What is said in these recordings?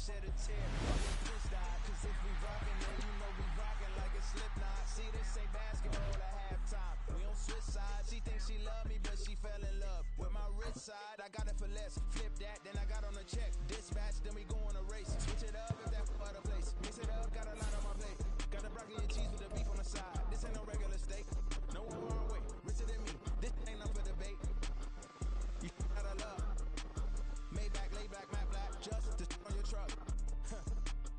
shed a tear. Prince died, cause if we rockin', then you know we rockin' like a Slipknot. See, this ain't basketball at halftime. We on switch sides. She thinks she love me, but she fell in love with my rich side. I got it for less. Flip that, then I got on a check. Dispatch, then we go on a race. Switch it up if that other place. Mix it up, got a lot on my plate. Got the broccoli and cheese with the beef on the side. This ain't no regular steak. No wrong way. Richer than me. This ain't up for debate. You gotta love. Maybach, lay back, matte black. Just to on your truck.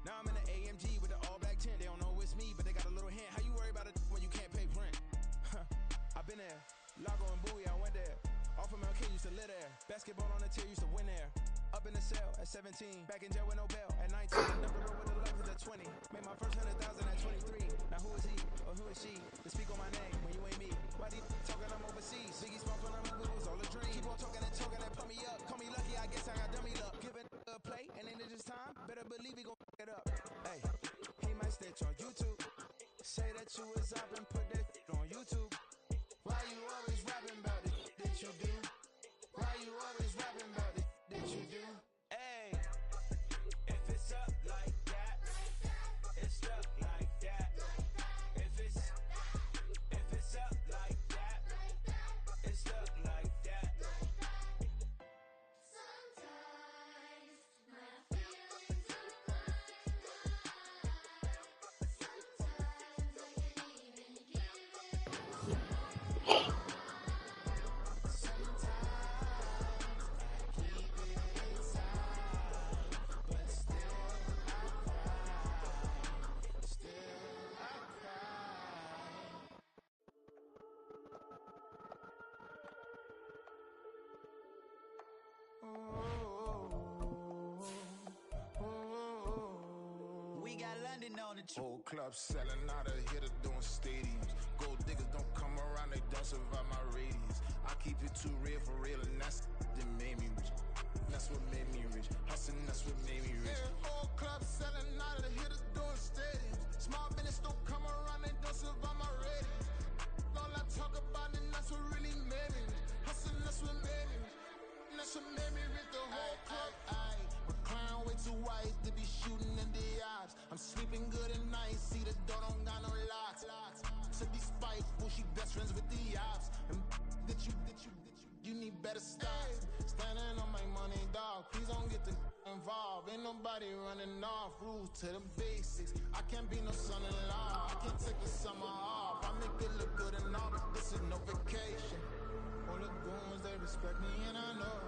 Now I'm in the AMG with the all black tint. They don't know it's me, but they got a little hint. How you worry about it when you can't pay rent? I've been there. Lago and Bowie, I went there. Off of Mount K, used to live there. Basketball on the tier, used to win there. Up in the cell at 17. Back in jail with no bail at 19. Up the road with the life at 20. Made my first 100,000 at 23. Now who is he or who is she to speak on my name when you ain't me? Why these talking I'm overseas? Biggie Smalls when I moved, it was all a dream. Keep on talking and pump me up. Call me lucky, I guess I got dummy luck. Give it a play and then it's just time. Better believe he gon' f*** it up. Hey, he might snitch on YouTube. Say that you was up and put that on YouTube. Why you always rapping about it that you do? Why you always rapping about it that you do? Hey, if it's up like that, it's stuck like that. If it's up like that, it's stuck like that. Sometimes my feelings are blind. Sometimes I can't even give it. We got London on the Whole club selling out of hitter doing stadiums. Gold diggers don't come around, they don't survive my radius. I keep it too real for real, and that's that made me rich. That's what made me rich. Hustling, that's what made me rich. Yeah, whole club selling out of hitter doing stadiums. Small business don't come around, they don't survive my radius. All I talk about, and that's what really made me rich. Hustling, that's what made me rich. That's what made me rich. The whole club. McLaren way too white to be shooting in the eyes. I'm sleeping good at night, see the door don't got no locks. To be spiteful, she best friends with the ops. And you need better stocks. Standing on my money, dog. Please don't get involved. Ain't nobody running off. Rules to the basics. I can't be no son-in-law. I can't take the summer off. I make it look good and all, but this is no vacation. All the goons, they respect me and I know.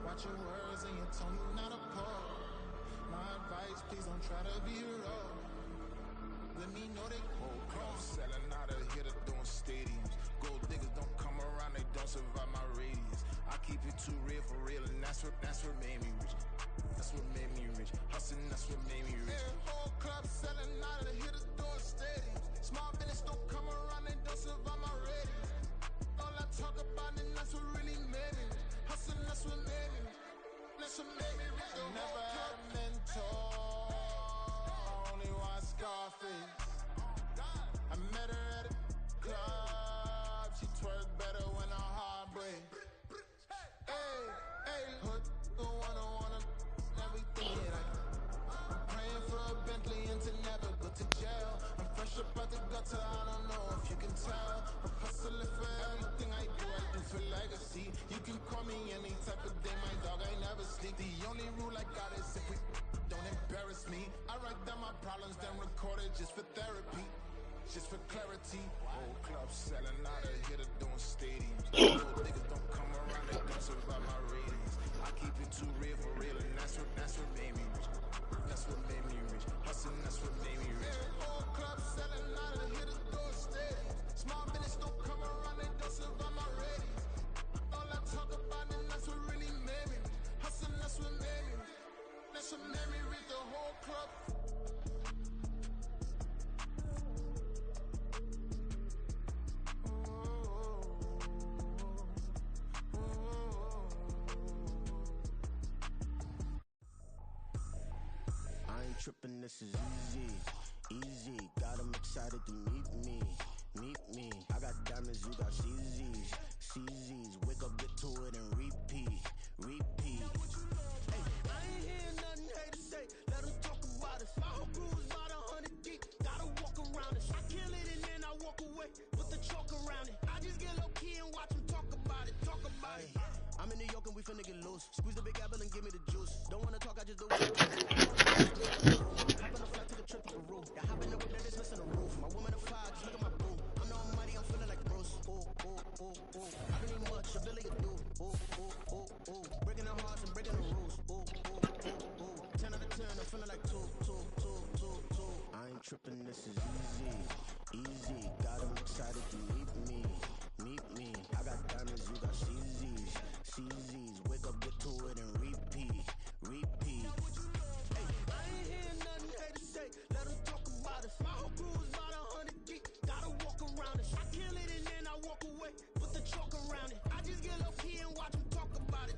Watch your words and your tone, you not a pro. My advice, please don't try to be rude. Let me know they whole club selling out of hitter doing stadiums. Gold diggers don't come around, they don't survive my radius. I keep it too real for real, and that's what made me rich. That's what made me rich. Hustling, that's what made me rich. Yeah, whole club selling out of hitter doing stadiums. Small business don't come around, they don't survive my radius. All I talk about, and that's what really made me rich. Hustling, that's what made me rich. That's what made me rich. Never had a mentor, only one Scarface. I met her at a club, she twerk better when her heart breaks. Hey, hood, wanna everything that I can. I'm praying for a Bentley and to never go to jail. I'm fresh up out the gutter, I don't know if you can tell. I'm hustling for everything I do for legacy. You can call me any type of day, my dog, I never sleep. The only rule I got is if we don't embarrass me. I write down my problems, then record it just for therapy. Just for clarity. Whole club selling out of hitter doing stadiums. Gold niggas don't come around, they don't survive my ratings. I keep it too real for real, and that's what made me rich. That's what made me rich. Hustling, that's what made me rich. Yeah, whole club selling out of hitter doing stadiums. Small business don't come around, they don't survive my ratings. All I talk about, and that's what really made me rich. Hustling, that's what made me rich. That's what made me rich. The whole club. I ain't tripping, this is easy, easy. Got 'em excited to meet me. I got diamonds, you got CZs. Wake up, get to it and repeat. Hey, I ain't hear nothing haters say. finna get loose. Squeeze the big apple and give me the juice. Don't wanna talk, I just do it. Hop on the flight, took a trip to Peru. Yeah, hop in the whip, that is missing the roof. My woman a fire, just look at my boo. I'm the almighty, I'm feeling like Bruce. Ooh, ooh, ooh, ooh. I don't need much, ability to do. Ooh, ooh, ooh, ooh. Breaking the hearts and breaking the rules. Ooh, ooh, ooh, ooh. 10 out of 10, I'm feeling like two. I ain't tripping, this is easy, easy. Got 'em excited to meet me. I got diamonds, you got CZs. Wake up, get to it and repeat. Hey, I ain't hearing nothing haters say. Let 'em talk about us. My whole crew is about 100 deep. Gotta walk around it. I kill it and then I walk away. Put the chalk around it. I just get low key and watch 'em talk about it.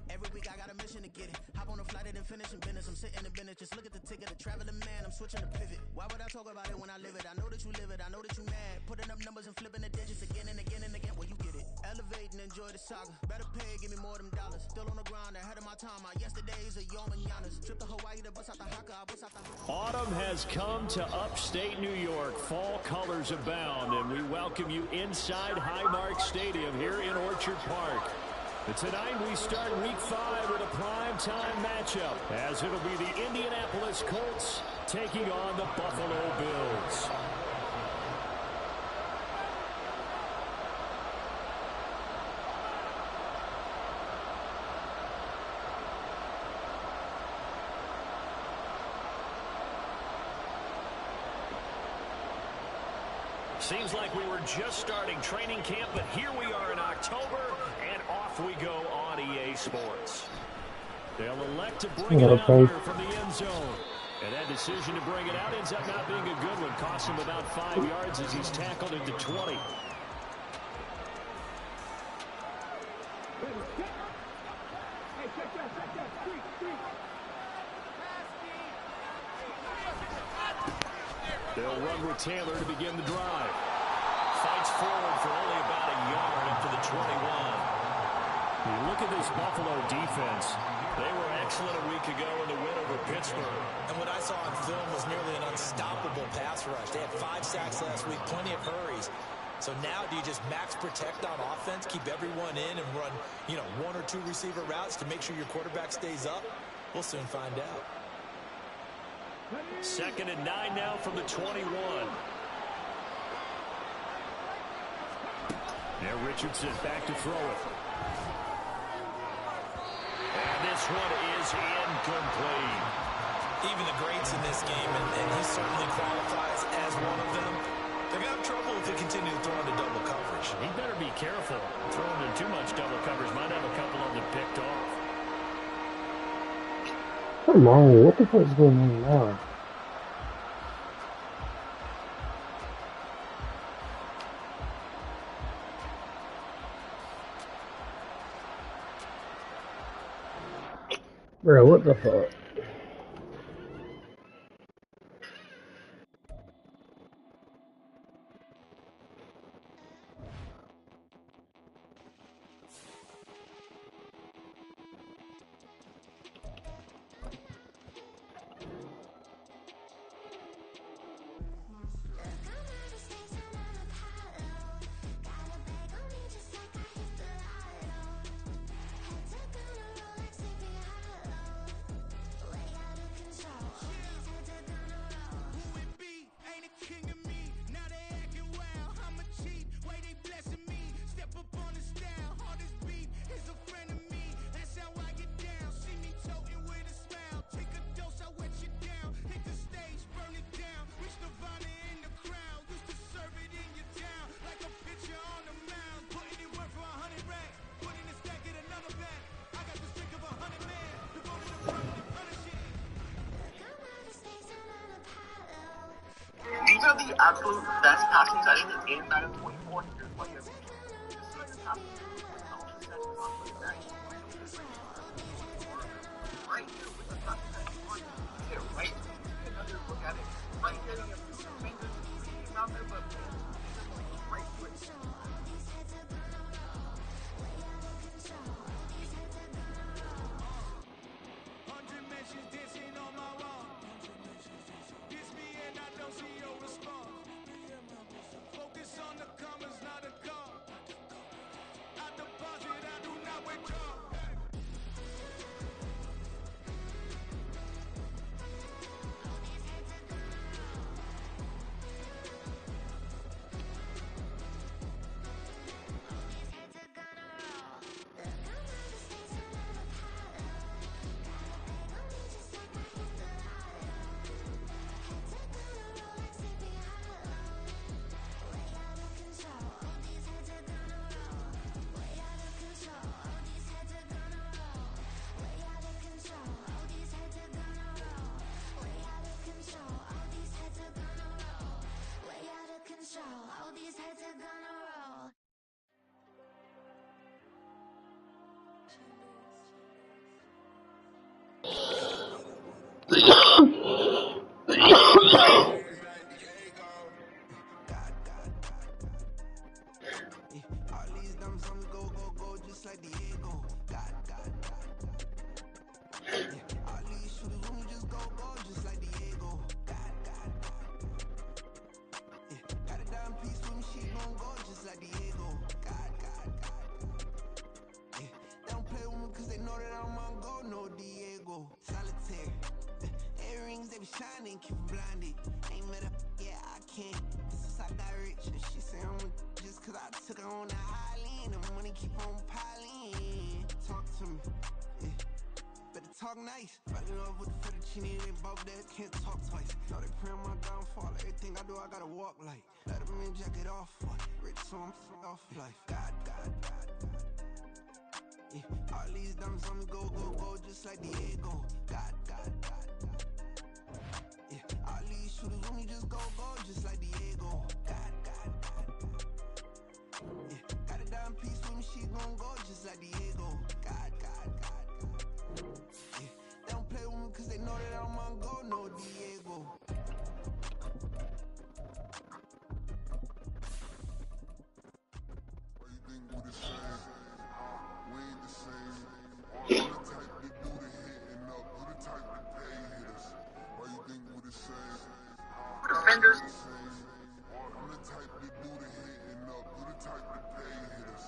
Every week I got a mission to get it. Hop on a flight and then finishing business. I'm sitting in business. Just look at the ticket. The traveling man. I'm switching to pivot. Why would I talk about it when I live it? I know that you live it. I know that you mad. Putting up numbers and flipping the digits again and again and again. Well, you get it. Elevate and enjoy the saga. Better pay, give me more them dollars. Still on the grind, ahead of my time. My yesterdays are your mananas. Trip to Hawaii to bust out the haka. I bust out the Autumn has come to upstate New York. Fall colors abound, and we welcome you inside Highmark Stadium here in Orchard Park. But tonight we start week 5 with a primetime matchup, as it'll be the Indianapolis Colts taking on the Buffalo Bills. Seems like we were just starting training camp, but here we are in October, and off we go on EA Sports. They'll elect to bring it out here from the end zone. And that decision to bring it out ends up not being a good one. Cost him about 5 yards as he's tackled into 20. They'll run with Taylor to begin the drive. Fights forward for only about a yard up to the 21. You look at this Buffalo defense. They were excellent a week ago in the win over Pittsburgh. And what I saw on film was nearly an unstoppable pass rush. They had 5 sacks last week, plenty of hurries. So now do you just max protect on offense, keep everyone in and run, 1 or 2 receiver routes to make sure your quarterback stays up? We'll soon find out. 2nd and 9 now from the 21. Now Richardson back to throw it. And this one is incomplete. Even the greats in this game, and he certainly qualifies as one of them, they're going to have trouble if they continue to throw into double coverage. He better be careful. Throwing in too much double coverage might have a couple of them picked off. Come on, what the fuck is going on now? Bro, what the fuck? These are the absolute best passing settings in Madden 24. Here's what you're right here with the top on here, right? Another look at it. Right here, you have 2 fingers out there, but right foot. 100 mentions dancing on my wall. Diss me and I don't see your response. Focus on the commas, not a call. I deposit, I do not withdraw. just like Diego. God. Yeah, all these shooters when we just go, just like Diego. God. Yeah, got a dime piece with me, she gon' go just like Diego. God. Yeah, they don't play with me cause they know that I'm on go, no Diego. Solitaire. Earrings, they be shining, keep blinded. Ain't met up, yeah, I can't. Since I got rich, and she say I'm just cause I took her on the island. The money keep on piling. Talk to me, yeah. Better talk nice. Fell in love with the fettuccine, they both that can't talk twice. Know they pray on my downfall, everything I do, I gotta walk like. Let them in, jacket off, rich, so I'm off life. God. Yeah, all these diamonds on me go, just like Diego. God. Yeah, all these shooters when we just go, just like Diego. God. Yeah, got a dime piece with me, she gon' go just like Diego. God. Yeah, they don't play with me cause they know that I'm on go, no Diego. Why you think we the same? We ain't the same. I'm the type to do the hitting up. You the type to pay hitters. Why you think we the same? Two defenders. The same. I'm the type to do the hitting up. You the type to pay hitters.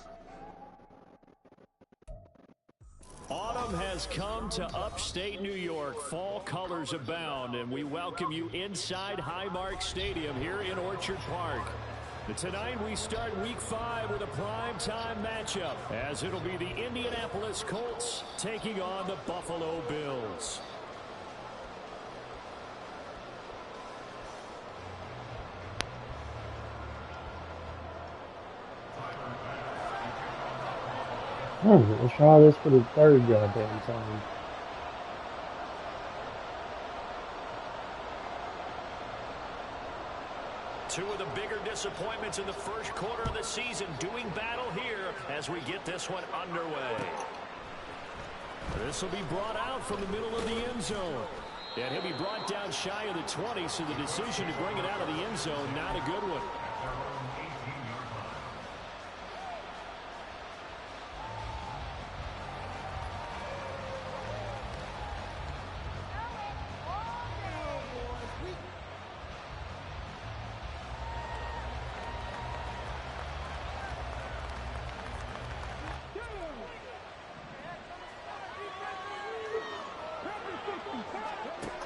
Autumn has come to upstate New York. Fall colors abound, and we welcome you inside Highmark Stadium here in Orchard Park. Tonight we start Week 5 with a primetime matchup, as it'll be the Indianapolis Colts taking on the Buffalo Bills. Let's try this for the third goddamn time. Two of the bigger disappointments in the first quarter of the season doing battle here as we get this one underway. This will be brought out from the middle of the end zone. And he'll be brought down shy of the 20, so the decision to bring it out of the end zone, not a good one.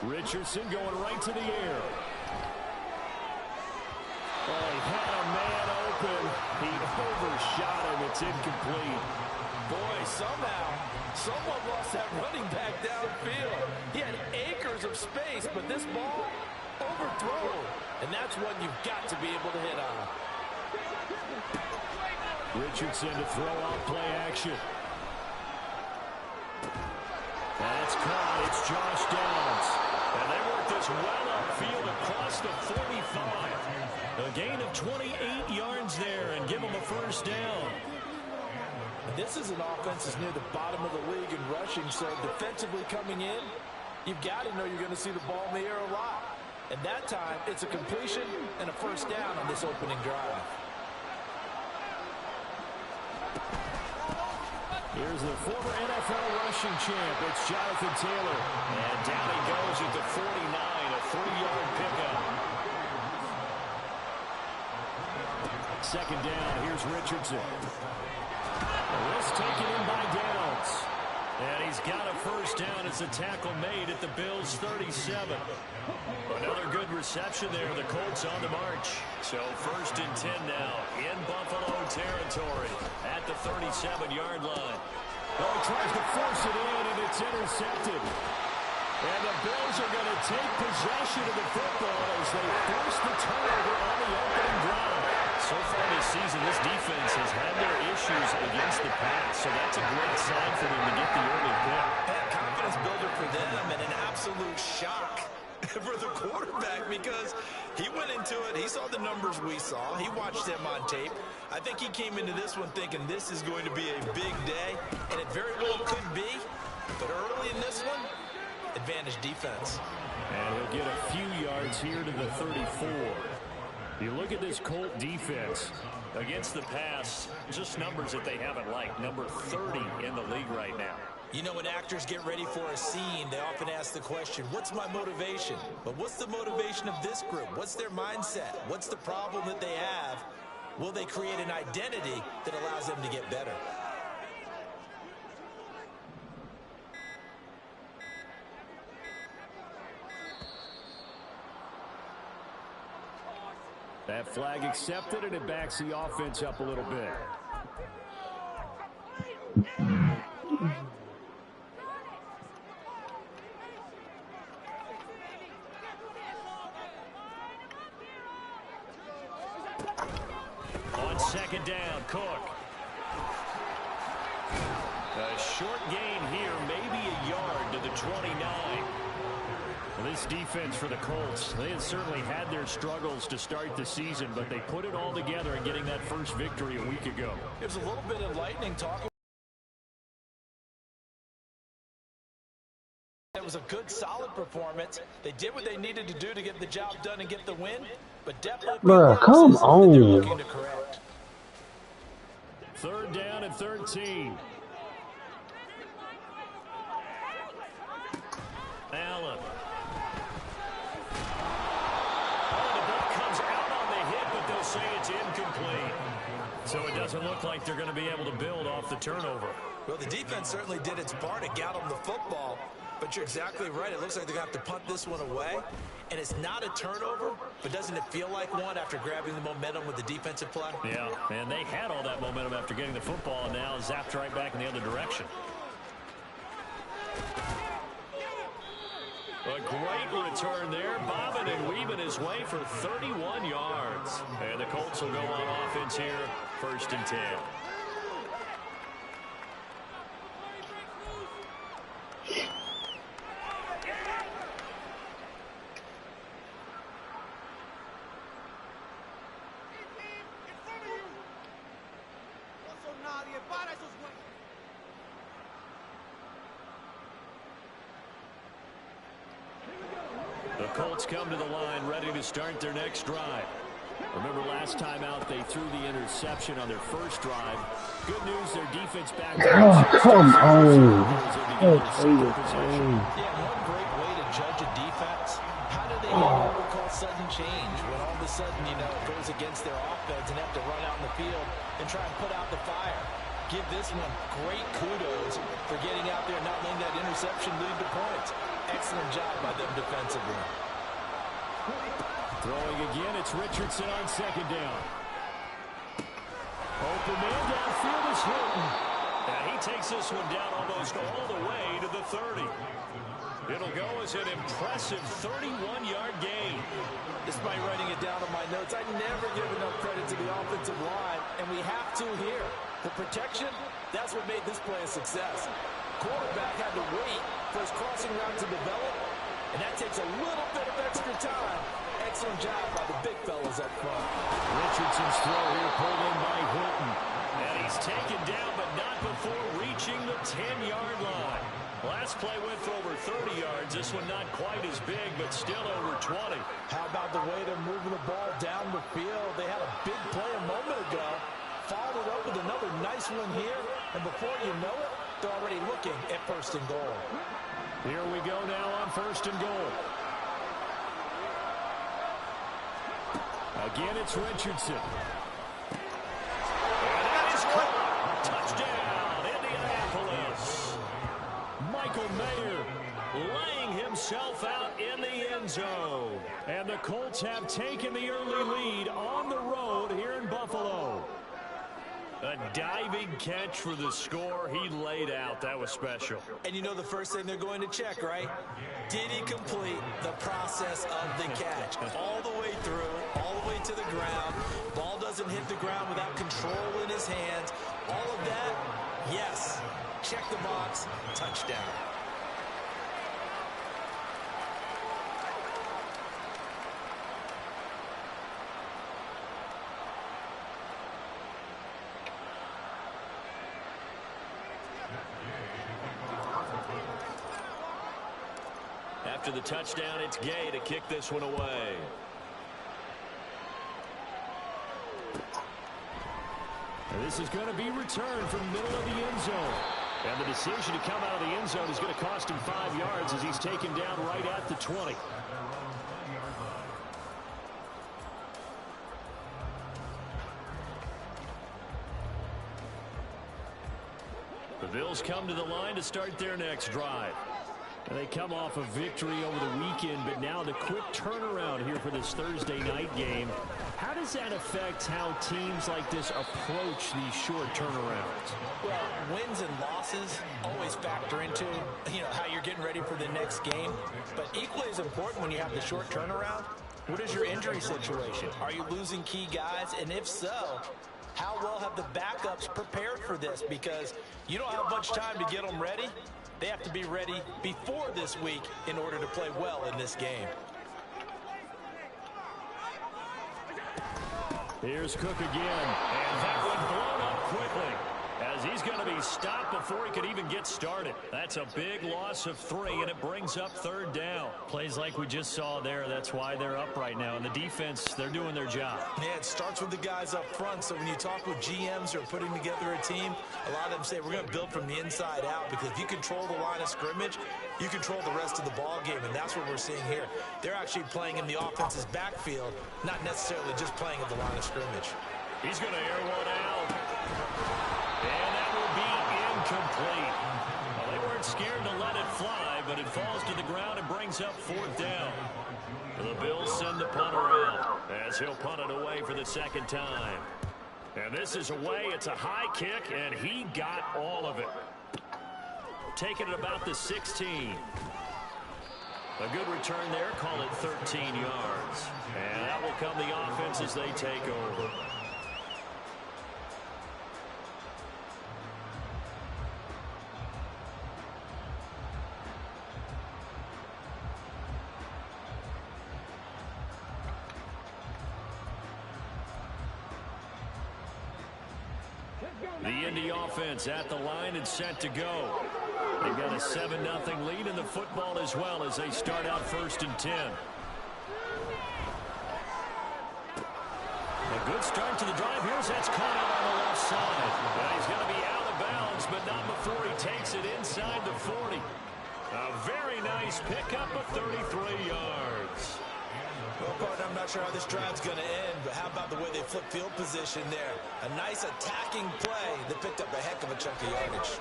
Richardson going right to the air. Oh, he had a man open. He overshot him. It's incomplete. Boy, somehow, someone lost that running back downfield. He had acres of space, but this ball overthrown. And that's one you've got to be able to hit on. Richardson to throw out play action. That's caught. It's Josh Downs. And they work this well upfield across the 45. A gain of 28 yards there and give them a first down. And this is an offense that's near the bottom of the league in rushing, so defensively coming in, you've got to know you're going to see the ball in the air a lot. And that time, it's a completion and a first down on this opening drive. Here's the former NFL rushing champ. It's Jonathan Taylor. And down he goes at the 49, a 3-yard pickup. Second down, here's Richardson. This taken in by Downs. And he's got a first down. It's a tackle made at the Bills' 37. Another good reception there. The Colts on the march. So first and 10 now in Buffalo territory at the 37-yard line. Oh, he tries to force it in, and it's intercepted. And the Bills are going to take possession of the football as they force the turnover on the opening drive. So far this season, this defense has had their issues against the pass, so that's a great sign for them to get the early pick. And confidence builder for them and an absolute shock for the quarterback because he went into it. He saw the numbers we saw. He watched them on tape. I think he came into this one thinking this is going to be a big day, and it very well could be. But early in this one, advantage defense. And he'll get a few yards here to the 34. You look at this Colt defense. Against the pass, just numbers that they haven't liked. Number 30 in the league right now. You know, when actors get ready for a scene, they often ask the question, what's my motivation? But what's the motivation of this group? What's their mindset? What's the problem that they have? Will they create an identity that allows them to get better? That flag accepted, and it backs the offense up a little bit. On second down, Cook. A short gain here, maybe a yard to the 29. Well, this defense for the Colts, they had certainly had their struggles to start the season, but they put it all together in getting that first victory a week ago. There's a little bit of lightning talking. It was a good, solid performance. They did what they needed to do to get the job done and get the win, but definitely Bruh, come on. they're looking to correct. Third down and 13. Allen. Say it's incomplete. So it doesn't look like they're going to be able to build off the turnover. Well, the defense certainly did its part to get them the football, but you're exactly right. It looks like they're going to have to punt this one away, and it's not a turnover, but doesn't it feel like one after grabbing the momentum with the defensive play? Yeah, and they had all that momentum after getting the football, and now zapped right back in the other direction. A great return there, bobbing and weaving his way for 31 yards. And the Colts will go on offense here, 1st and 10. The Colts come to the line ready to start their next drive. Remember last time out they threw the interception on their first drive. Good news, their defense back. Oh, come on. Yeah, one great way to judge a defense. How do they get what we call sudden change when all of a sudden, you know, it goes against their offense and have to run out in the field and try and put out the fire? Give this one great kudos for getting out there and not letting that interception lead to points. Excellent job by them defensively. Throwing again, it's Richardson on second down. Open man downfield is Hilton. And he takes this one down almost all the way to the 30. It'll go as an impressive 31-yard gain. Despite writing it down on my notes, I never give enough credit to the offensive line, and we have to here. The protection, that's what made this play a success. Quarterback had to wait for his crossing route to develop, and that takes a little bit of extra time. Excellent job by the big fellas up front. Richardson's throw here pulled in by Hilton. And he's taken down, but not before reaching the 10-yard line. Last play went for over 30 yards. This one not quite as big, but still over 20. How about the way they're moving the ball down the field? They had a big play a moment ago. Followed up with another nice one here. And before you know it, they're already looking at 1st and goal. Here we go now on 1st and goal. Again, it's Richardson. And that is caught. Touchdown, Indianapolis. Michael Mayer laying himself out in the end zone. And the Colts have taken the early lead on the road here in Buffalo. A diving catch for the score. He laid out. That was special. And you know the first thing they're going to check, right? Did he complete the process of the catch? All the way through, all the way to the ground. Ball doesn't hit the ground without control in his hands. All of that, yes. Check the box. Touchdown. After the touchdown, it's Gay to kick this one away. And this is going to be returned from the middle of the end zone. And the decision to come out of the end zone is going to cost him 5 yards as he's taken down right at the 20. The Bills come to the line to start their next drive. And they come off a victory over the weekend, but now the quick turnaround here for this Thursday night game. How does that affect how teams like this approach these short turnarounds? Well, wins and losses always factor into, how you're getting ready for the next game. But equally as important when you have the short turnaround, what is your injury situation? Are you losing key guys? And if so, how well have the backups prepared for this? Because you don't have much time to get them ready. They have to be ready before this week in order to play well in this game. Here's Cook again, and that one blown up quickly as he's going to be stopped before he could even get started. That's a big loss of 3, and it brings up 3rd down. Plays like we just saw there, that's why they're up right now. And the defense, they're doing their job. Yeah, it starts with the guys up front. So when you talk with GMs who are putting together a team, a lot of them say we're going to build from the inside out, because if you control the line of scrimmage, you control the rest of the ball game, and that's what we're seeing here. They're actually playing in the offense's backfield, not necessarily just playing at the line of scrimmage. He's going to air one out. And that will be incomplete. Well, they weren't scared to let it fly, but it falls to the ground and brings up 4th down. The Bills send the punter out as he'll punt it away for the 2nd time. And this is away. It's a high kick, and he got all of it. Taking it about the 16. A good return there. Call it 13 yards. And that will come the offense as they take over. The Indy offense at the line and set to go. They've got a 7-0 lead in the football as well as they start out 1st and 10. A good start to the drive. Here's that's caught out on the left side. And he's going to be out of bounds, but not before he takes it inside the 40. A very nice pickup of 33 yards. Well, partner, I'm not sure how this drive's going to end, but how about the way they flip field position there? A nice attacking play that picked up a heck of a chunk of yardage.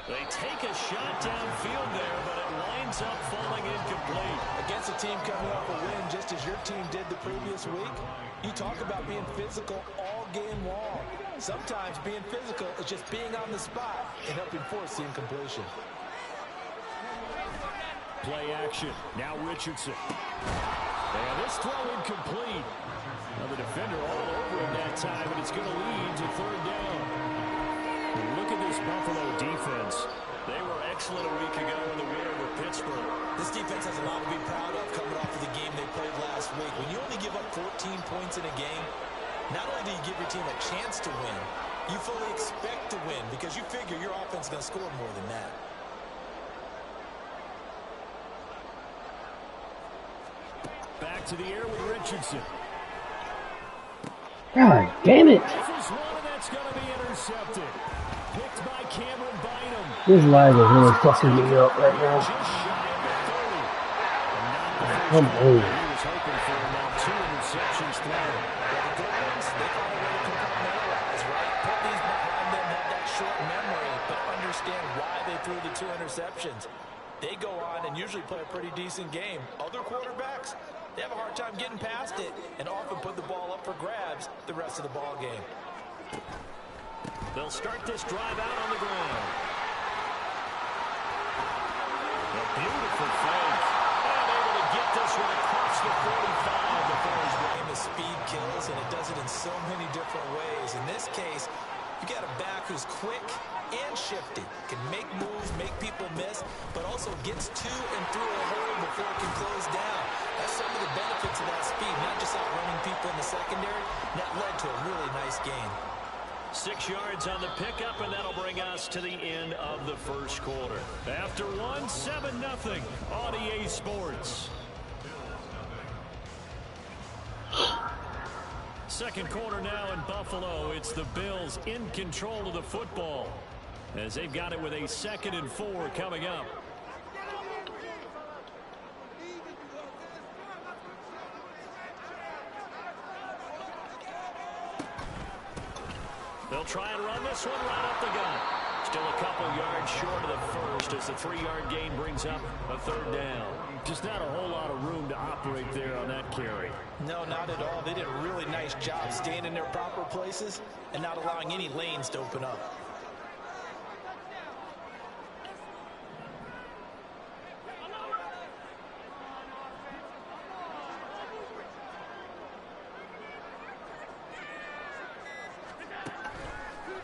They take a shot downfield there, but it winds up falling incomplete. Against a team coming off a win just as your team did the previous week, you talk about being physical all game long. Sometimes being physical is just being on the spot and helping force the incompletion. Play action. Now Richardson. And this throw incomplete. Now the defender all over him that time, but it's going to lead to 3rd down. Look at this Buffalo defense. They were excellent a week ago in the win over Pittsburgh. This defense has a lot to be proud of coming off of the game they played last week. When you only give up 14 points in a game, not only do you give your team a chance to win, you fully expect to win because you figure your offense is going to score more than that. Back to the air with Richardson. God damn it. This is one that's going to be intercepted. Picked by Cameron Bynum. This lag is really fucking me up right now. Just shy of the 30. Come on. He was hoping for about 2 interceptions thrown. Well, the good ones, they find a way to compartmentalize, right? Put these behind them, have that short memory, but understand why they threw the 2 interceptions. They go on and usually play a pretty decent game. Other quarterbacks, they have a hard time getting past it and often put the ball up for grabs the rest of the ball game. They'll start this drive out on the ground. A beautiful fake. And able to get this one across the 45 before his Game of speed kills, and it does it in so many different ways. In this case, you got a back who's quick and shifty, can make moves, make people miss, but also gets to and through a hole before it can close down. That's some of the benefits of that speed, not just outrunning people in the secondary. That led to a really nice game. 6 yards on the pickup, and that'll bring us to the end of the first quarter. After one, 7-0 on EA Sports. second quarter now in Buffalo. It's the Bills in control of the football as they've got it with a 2nd and 4 coming up. They'll try and run this one right up the gut. Still a couple yards short of the first as the 3-yard gain brings up a 3rd down. Just not a whole lot of room to operate there on that carry. No, not at all. They did a really nice job staying in their proper places and not allowing any lanes to open up.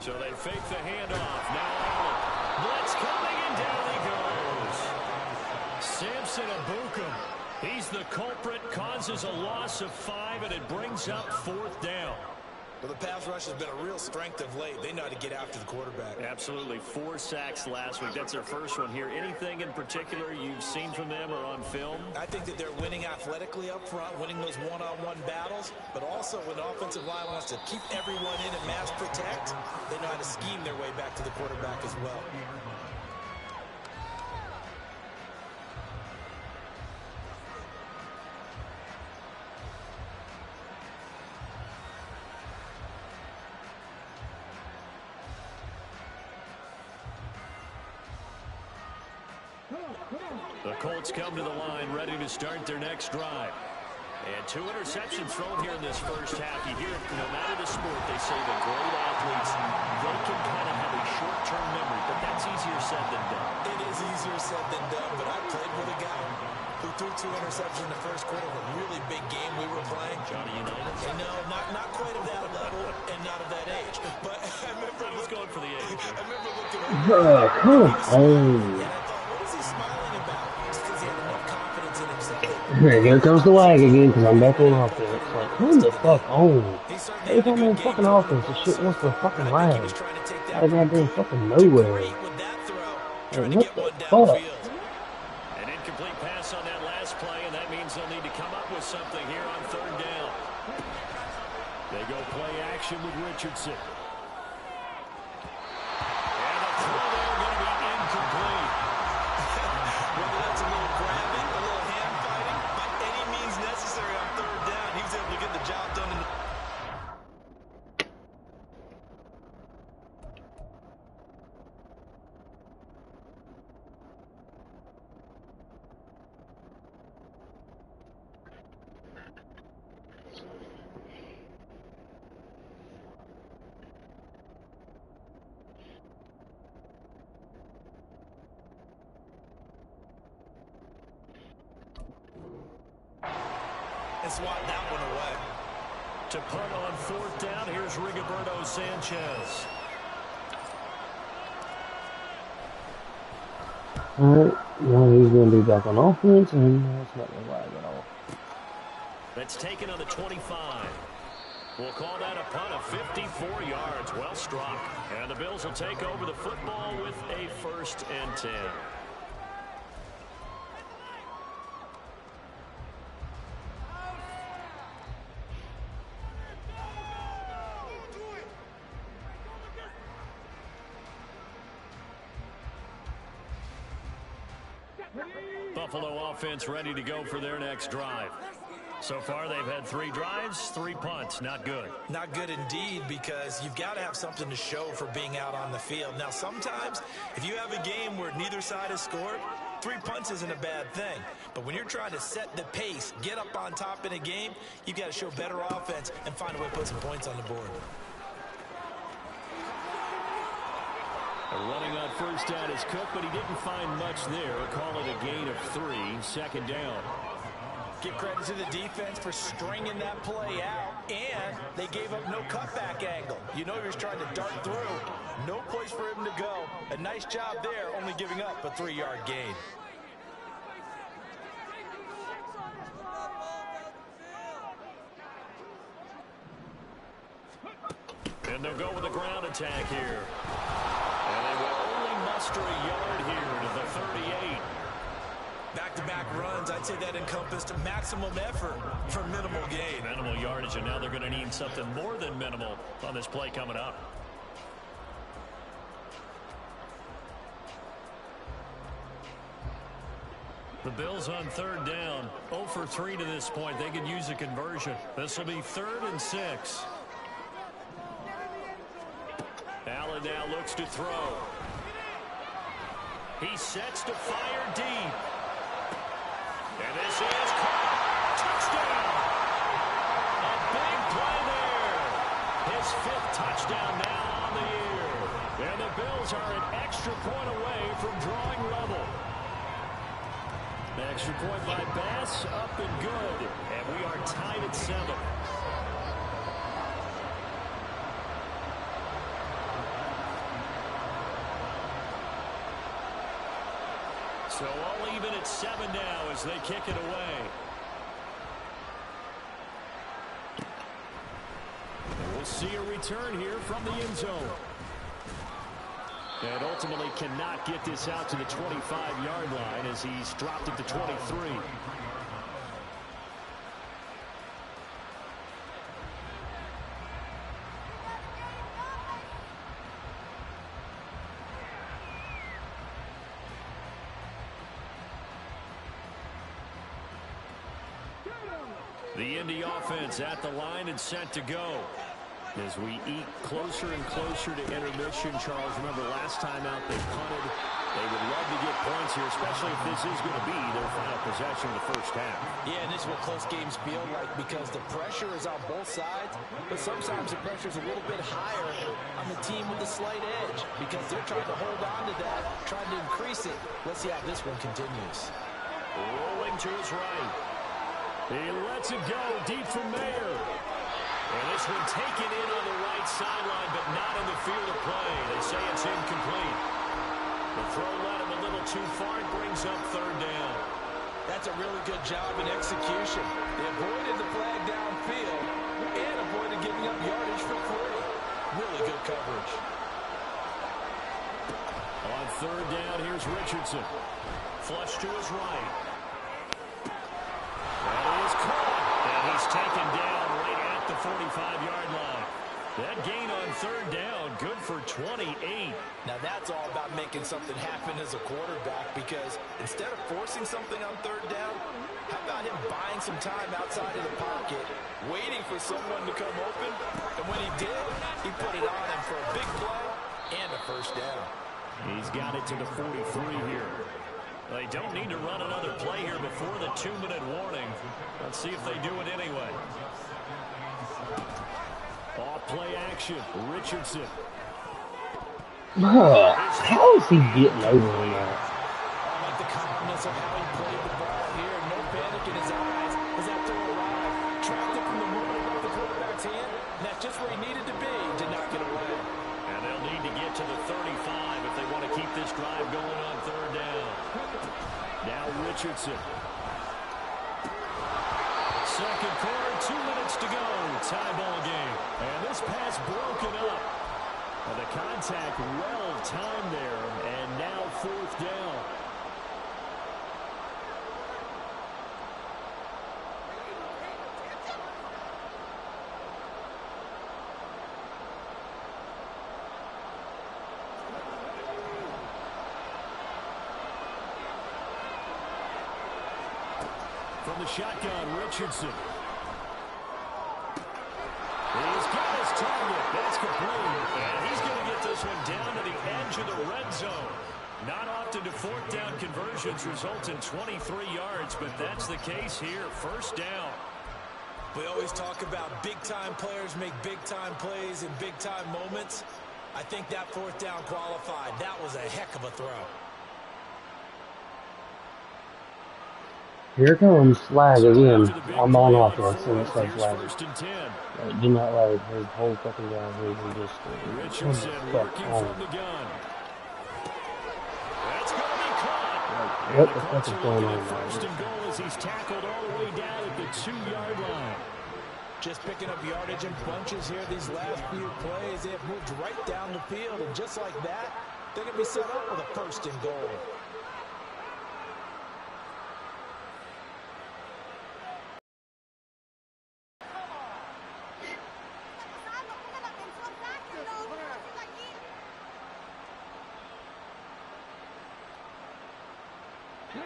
So they fake the handoff. Now Allen. Blitz coming, and down he goes. Samson Ebukam. He's the culprit, causes a loss of 5, and it brings up 4th down. Well, the pass rush has been a real strength of late. They know how to get after the quarterback. Absolutely. 4 sacks last week. That's their first one here. Anything in particular you've seen from them or on film? I think that they're winning athletically up front, winning those one-on-one battles, but also when the offensive line wants to keep everyone in and mass protect, they know how to scheme their way back to the quarterback as well. The Colts come to the line, ready to start their next drive. And 2 interceptions thrown here in this first half. You hear it, no matter the sport, they say the great athletes, they can kind of have a short-term memory, but that's easier said than done. It is easier said than done, but I played with a guy who threw 2 interceptions in the first quarter of a really big game we were playing. Johnny Unitas? No, not quite of that level and not of that age. But I remember I was going for the age. I remember looking Bruh, come on. and I thought, what is he smiling about? Just because he had enough confidence in himself. Here comes the lag again because I'm back on offense. Like, come the fuck on. He certainly Every had a time I'm good fucking game. offense, this shit wants to fucking But I think he lag. was trying to take that I goddamn fucking to nowhere. create with that throw, trying to what get the one fuck? downfield. An incomplete pass on that last play, and that means they'll need to come up with something here on 3rd down. They go play action with Richardson. And the throw there going to be incomplete. Whether that's a little grabbing, a little hand fighting, by any means necessary on 3rd down, he was able to get the job done. And swat that one away. To punt on 4th down, here's Rigoberto Sanchez. Alright, now he's going to be back on offense, and it's not going to lag at all. That's taken on the 25. We'll call that a punt of 54 yards. Well struck. And the Bills will take over the football with a 1st and 10. Buffalo offense ready to go for their next drive. So far, they've had 3 drives, 3 punts. Not good. Not good indeed, because you've got to have something to show for being out on the field. Now, sometimes, if you have a game where neither side has scored, 3 punts isn't a bad thing. But when you're trying to set the pace, get up on top in a game, you've got to show better offense and find a way to put some points on the board. Running on 1st down is Cook, but he didn't find much there. Call it a gain of 3, 2nd down. Give credit to the defense for stringing that play out, and they gave up no cutback angle. You know you're trying to dart through. No place for him to go. A nice job there, only giving up a 3-yard gain. And they'll go with a ground attack here. And they will only muster a yard here to the 38. Back-to-back runs, I'd say that encompassed maximum effort for minimal gain. Minimal yardage, and now they're going to need something more than minimal on this play coming up. The Bills on third down. 0 for 3 to this point. They could use a conversion. This will be 3rd and 6. Allen now looks to throw. He sets to fire deep. And this is caught. Touchdown. A big play there. His 5th touchdown now on the year. And the Bills are an extra point away from drawing level. Extra point by Bass, up and good. And we are tied at 7. So all even at 7 now as they kick it away. And we'll see a return here from the end zone. And ultimately cannot get this out to the 25-yard line as he's dropped it to 23. The Indy offense at the line and set to go. As we eat closer and closer to intermission, Charles, remember last time out they punted. They would love to get points here, especially if this is going to be their final possession of the first half. Yeah, and this is what close games feel like because the pressure is on both sides, but sometimes the pressure is a little bit higher on the team with the slight edge because they're trying to hold on to that, trying to increase it. Let's see how this one continues. Rolling to his right. He lets it go deep from Mayer. And this one taken in on the right sideline, but not in the field of play. They say it's incomplete. The throw led him a little too far. It brings up 3rd down. That's a really good job in execution. They avoided the flag downfield and avoided giving up yardage for free. Really good coverage. On 3rd down, here's Richardson. Flush to his right. That is caught. And he's taken down right at the 45-yard line. That gain on 3rd down, good for 28. Now that's all about making something happen as a quarterback because instead of forcing something on 3rd down, how about him buying some time outside of the pocket, waiting for someone to come open, and when he did, he put it on him for a big play and a 1st down. He's got it to the 43 here. They don't need to run another play here before the 2-minute warning. Let's see if they do it anyway. Off play action, Richardson. How is he getting over on that? I like the calmness of how he played the ball here. No panic in his eyes as that throw arrived. Tracked it from the moment it left the quarterback's hand. And that's just where he needed to be to knock it away. And they'll need to get to the 35 if they want to keep this drive going on 3rd down. Now Richardson. 2nd quarter, 2 minutes to go. Tie ball game. And this pass broken up. And the contact well timed there. And now 4th down. From the shotgun, Richardson. He's got his target. That's complete. And he's going to get this one down to the edge of the red zone. Not often do 4th down conversions result in 23 yards, but that's the case here. 1st down. We always talk about big-time players make big-time plays in big-time moments. I think that 4th down qualified. That was a heck of a throw. Here comes Flag again. I'm on offense, and it says Flag. 1st and 10. Do not like his whole fucking guy. He just Richardson working from the gun. That's going to be caught. What the fuck is going on? 1st and goal as he's tackled all the way down at the 2-yard line. Just picking up yardage in bunches here these last few plays. They have moved right down the field, and just like that, they're going to be set up with a 1st and goal.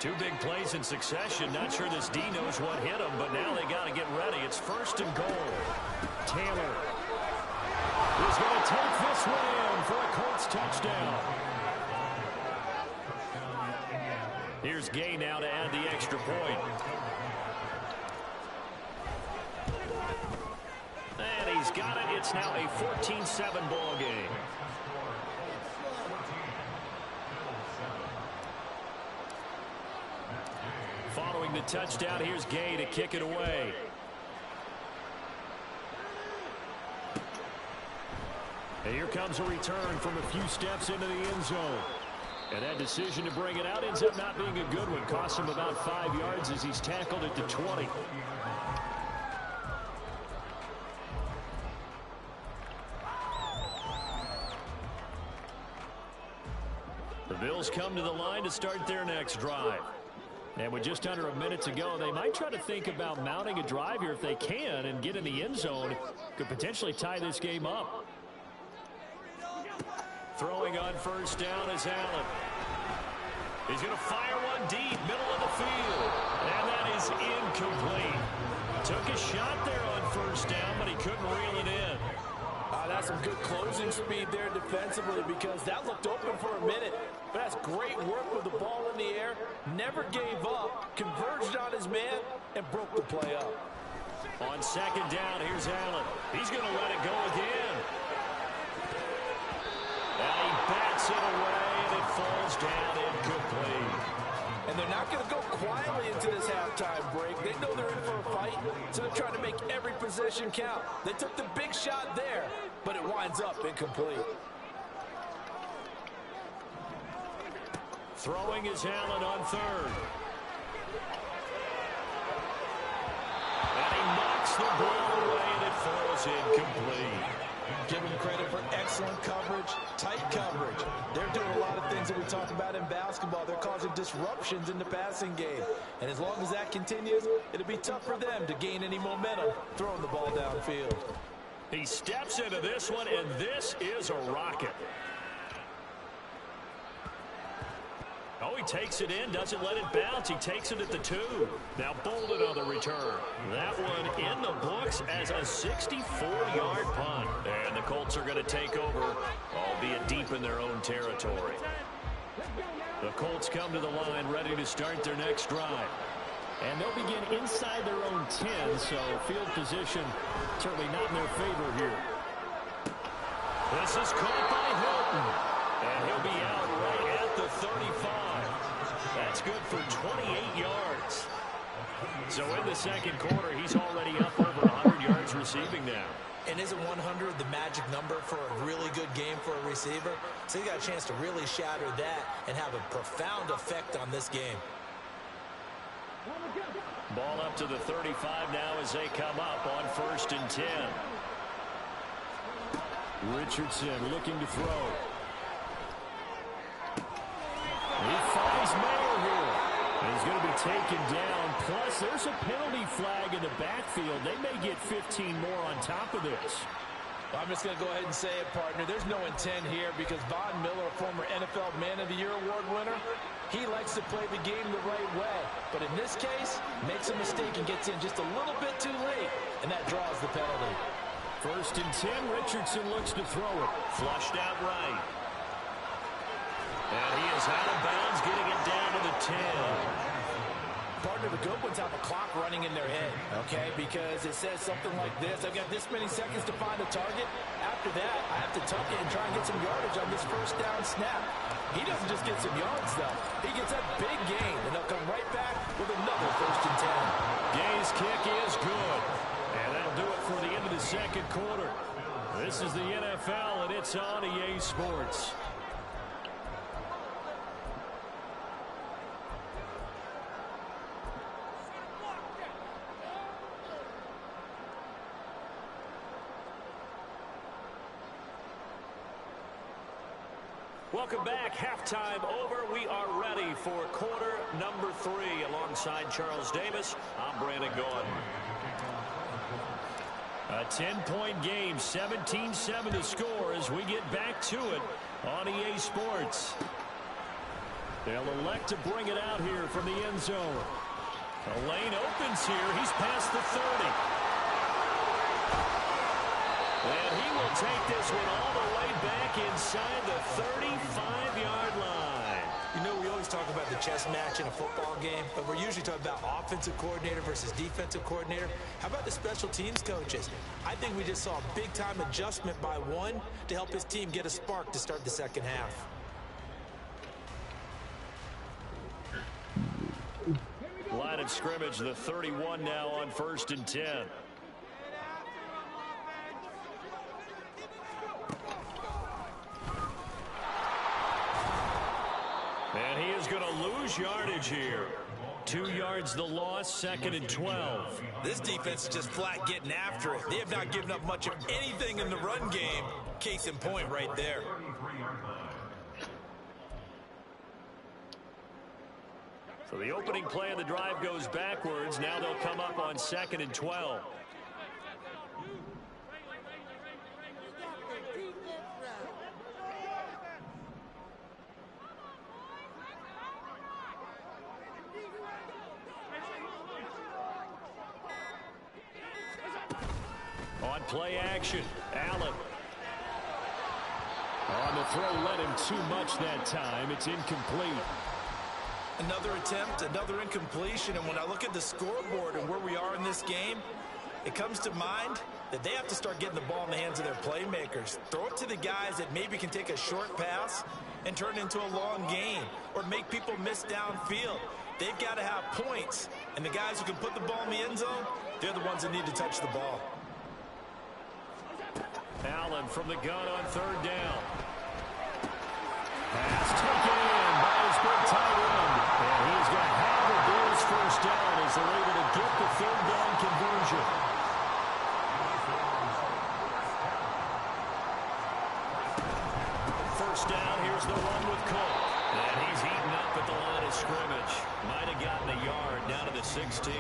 Two big plays in succession. Not sure this D knows what hit him, but now they got to get ready. It's 1st and goal. Taylor is going to take this one in for a Colts touchdown. Here's Gay now to add the extra point. And he's got it. It's now a 14-7 ball game. Following the touchdown, here's Gay to kick it away. And here comes a return from a few steps into the end zone. And that decision to bring it out ends up not being a good one. Costs him about 5 yards as he's tackled at the 20. The Bills come to the line to start their next drive. And with just under a minute to go, they might try to think about mounting a drive here if they can and get in the end zone. Could potentially tie this game up. Throwing on 1st down is Allen. He's going to fire one deep, middle of the field. And that is incomplete. Took a shot there on 1st down, but he couldn't reel it in. That's some good closing speed there defensively because that looked open for a minute. But that's great work with the ball in the air. Never gave up, converged on his man, and broke the play up. On 2nd down, here's Allen. He's going to let it go again. And he bats it away, and it falls down incomplete. And they're not going to go quietly into this halftime break. They know they're in for a fight, so they're trying to make every possession count. They took the big shot there, but it winds up incomplete. Throwing is Allen on 3rd. And he knocks the ball away, and it falls incomplete. Give them credit for excellent coverage, tight coverage. They're doing a lot of things that we talk about in basketball. They're causing disruptions in the passing game. And as long as that continues, it'll be tough for them to gain any momentum throwing the ball downfield. He steps into this one, and this is a rocket. Oh, he takes it in, doesn't let it bounce. He takes it at the 2. Now Bolden on the return. That one in the books as a 64-yard punt. And the Colts are going to take over, albeit deep in their own territory. The Colts come to the line ready to start their next drive. And they'll begin inside their own 10, so field position certainly not in their favor here. This is caught by Hilton. And he'll be out right at the 35. That's good for 28 yards. So in the 2nd quarter, he's already up over 100 yards receiving now. And isn't 100 the magic number for a really good game for a receiver? So you got a chance to really shatter that and have a profound effect on this game. Ball up to the 35 now as they come up on 1st and 10. Richardson looking to throw. He finds Mayer here. He's going to be taken down. Plus, there's a penalty flag in the backfield. They may get 15 more on top of this. I'm just going to go ahead and say it, partner. There's no intent here because Von Miller, a former NFL Man of the Year award winner, he likes to play the game the right way. But in this case, makes a mistake and gets in just a little bit too late, and that draws the penalty. 1st and 10, Richardson looks to throw it. Flushed out right. And he is out of bounds, getting it down to the 10. Partner, the good ones have a clock running in their head, okay? Because it says something like this. I've got this many seconds to find a target. After that, I have to tuck it and try and get some yardage on this 1st down snap. He doesn't just get some yards, though. He gets a big gain, and they'll come right back with another 1st and 10. Gay's kick is good. And that'll do it for the end of the 2nd quarter. This is the NFL, and it's on EA Sports. Welcome back. Halftime over. We are ready for quarter number 3. Alongside Charles Davis, I'm Brandon Gordon. A 10-point game, 17-7 to score as we get back to it on EA Sports. They'll elect to bring it out here from the end zone. The lane opens here. He's past the 30. And he will take this one all the way back inside the 35-yard line. You know, we always talk about the chess match in a football game, but we're usually talking about offensive coordinator versus defensive coordinator. How about the special teams coaches? I think we just saw a big-time adjustment by one to help his team get a spark to start the second half. Line of scrimmage, the 31 now on 1st and 10. And he is going to lose yardage here. 2 yards the loss, 2nd and 12. This defense is just flat getting after it. They have not given up much of anything in the run game. Case in point right there. So the opening play of the drive goes backwards. Now they'll come up on 2nd and 12. On play action, Allen. On the throw, led him too much that time. It's incomplete. Another attempt, another incompletion, and when I look at the scoreboard and where we are in this game, it comes to mind that they have to start getting the ball in the hands of their playmakers. Throw it to the guys that maybe can take a short pass and turn it into a long gain or make people miss downfield. They've got to have points, and the guys who can put the ball in the end zone, they're the ones that need to touch the ball. Allen from the gun on 3rd down. Pass taken in by his big tight end. And he's going to have the Bills 1st down as they're able to get the 3rd down conversion. First down, here's the one with Cole. And he's eaten up at the line of scrimmage. Might have gotten a yard down to the 16.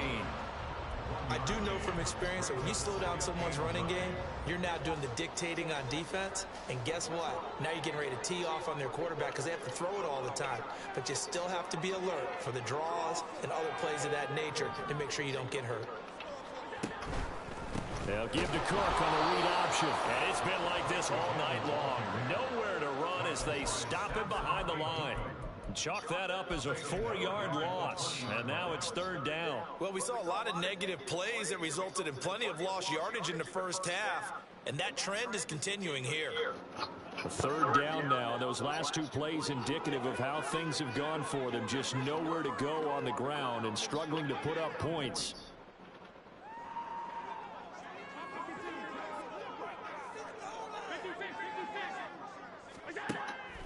I do know from experience that when you slow down someone's running game, you're now doing the dictating on defense. And guess what? Now you're getting ready to tee off on their quarterback because they have to throw it all the time. But you still have to be alert for the draws and other plays of that nature to make sure you don't get hurt. They'll give to Cook on the read option. And it's been like this all night long. Nowhere to run as they stop him behind the line. Chalk that up as a 4-yard loss, and now it's 3rd down. Well, we saw a lot of negative plays that resulted in plenty of lost yardage in the first half, and that trend is continuing here. 3rd down now. Those last 2 plays indicative of how things have gone for them. Just nowhere to go on the ground and struggling to put up points.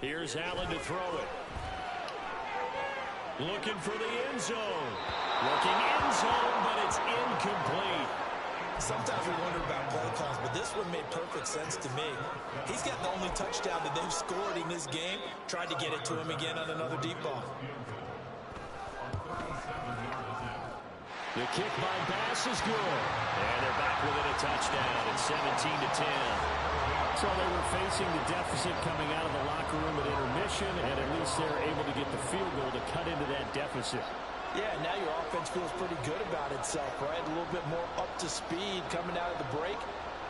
Here's Allen to throw it. Looking for the end zone. Looking end zone, but it's incomplete. Sometimes we wonder about play calls, but this one made perfect sense to me. He's got the only touchdown that they've scored in this game. Tried to get it to him again on another deep ball. The kick by Bass is good. And they're back within a touchdown. It's 17-10. So they were facing the deficit coming out of the locker room at intermission, and at least they're able to get the field goal to cut into that deficit. Yeah, now your offense feels pretty good about itself, right? A little bit more up to speed coming out of the break.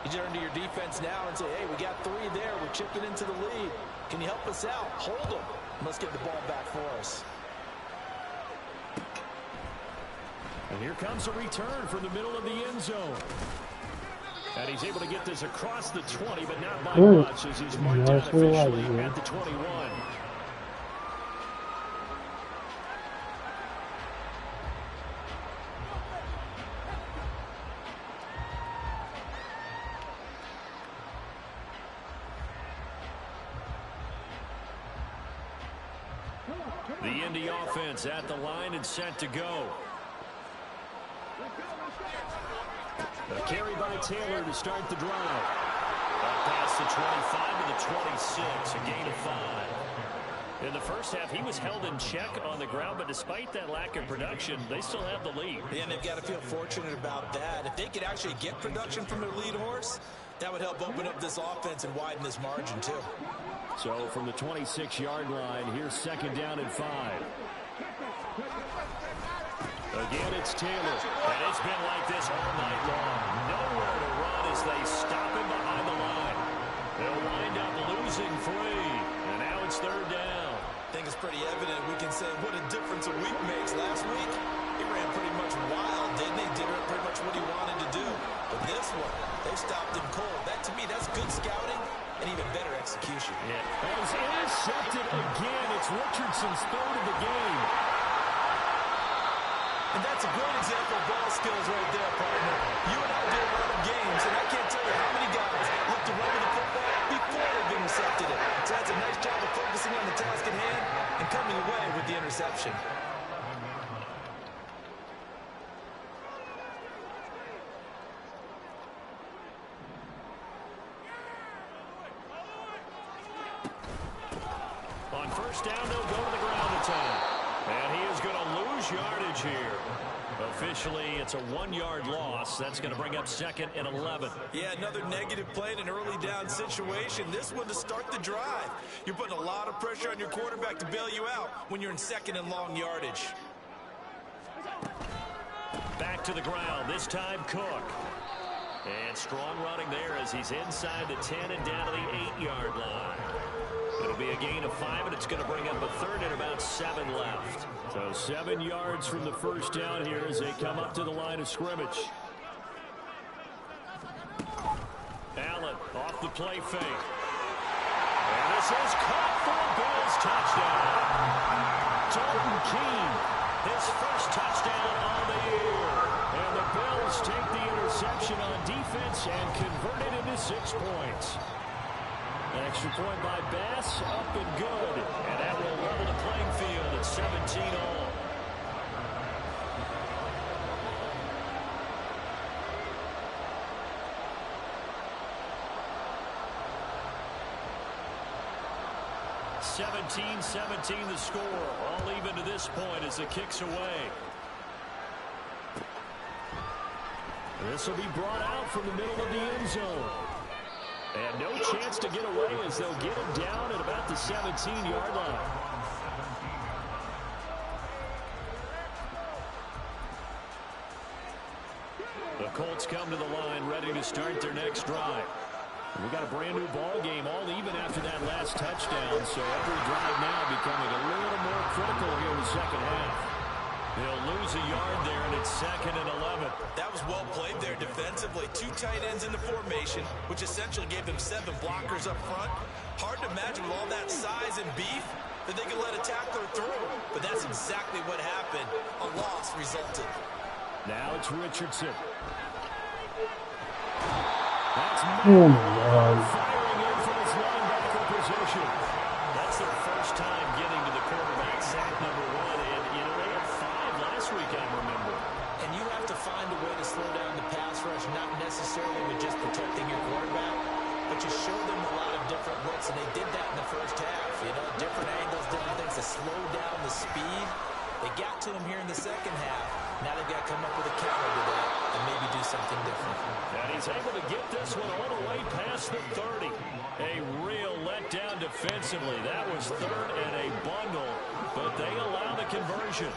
You turn to your defense now and say, hey, we got 3 there. We're chipping into the lead. Can you help us out? Hold them. Let's get the ball back for us. And here comes a return from the middle of the end zone. And he's able to get this across the 20, but not by much as he's marked down officially at the 21. The Indy offense at the line and set to go. A carry by Taylor to start the drive. Past the 25 to the 26, a gain of 5. In the first half, he was held in check on the ground, but despite that lack of production, they still have the lead. Yeah, and they've got to feel fortunate about that. If they could actually get production from their lead horse, That would help open up this offense and widen this margin, too. So from the 26-yard line, here's second down and 5. Again, it's Taylor. And it's been like this all night long. Nowhere to run as they stop him behind the line. They'll wind up losing 3. And now it's third down. I think it's pretty evident we can say what a difference a week makes. Last week, he ran pretty much wild, didn't he? Did pretty much what he wanted to do. But this one, they stopped him cold. That, to me, that's good scouting and even better execution. Yeah. As intercepted again, it's Richardson's third of the game. And that's a great example of ball skills right there, partner. You and I do a lot of games, and I can't tell you how many guys look to run with the football before they've intercepted it. So that's a nice job of focusing on the task at hand and coming away with the interception. On first down, they'll go to the ground attack. And he is going to lose yardage here. Officially, it's a 1-yard loss. That's going to bring up second and 11. Yeah, another negative play in an early down situation. This one to start the drive. You're putting a lot of pressure on your quarterback to bail you out when you're in second and long yardage. Back to the ground, this time Cook. And strong running there as he's inside the 10 and down to the 8-yard line. It'll be a gain of 5, and it's going to bring up a third and about 7 left. So 7 yards from the first down here as they come up to the line of scrimmage. Allen off the play fake. And this is caught for a Bills touchdown. Dalton Keene, his first touchdown on the year. And the Bills take the interception on defense and convert it into 6 points. Extra point by Bass, up and good. And that will level the playing field at 17 all. (17-17) the score. All even to this point as the kick's away. This will be brought out from the middle of the end zone. And no chance to get away as they'll get him down at about the 17-yard line. The Colts come to the line ready to start their next drive. We got a brand new ball game, all even after that last touchdown, so every drive now becoming a little more critical here in the second half. They'll lose a yard there, and it's second and 11. That was well played there defensively. 2 tight ends in the formation, which essentially gave them 7 blockers up front. Hard to imagine with all that size and beef that they could let a tackler through. But that's exactly what happened. A loss resulted. Now it's Richardson. That's Oh my God. firing in from his linebacker position. That's their first time getting to the quarterback, sack number 1. And, you know, they had 5 last week, I remember. And you have to find a way to slow down the pass rush, not necessarily with just protecting your quarterback, but you show them a lot of different looks, and they did that in the first half. You know, different angles, different things to slow down the speed. They got to him here in the second half. Now they've got to come up with a counter to that and maybe do something different. And he's able to get this one all the way past the 30. A real letdown defensively. That was third and a bundle, but they allow the conversion.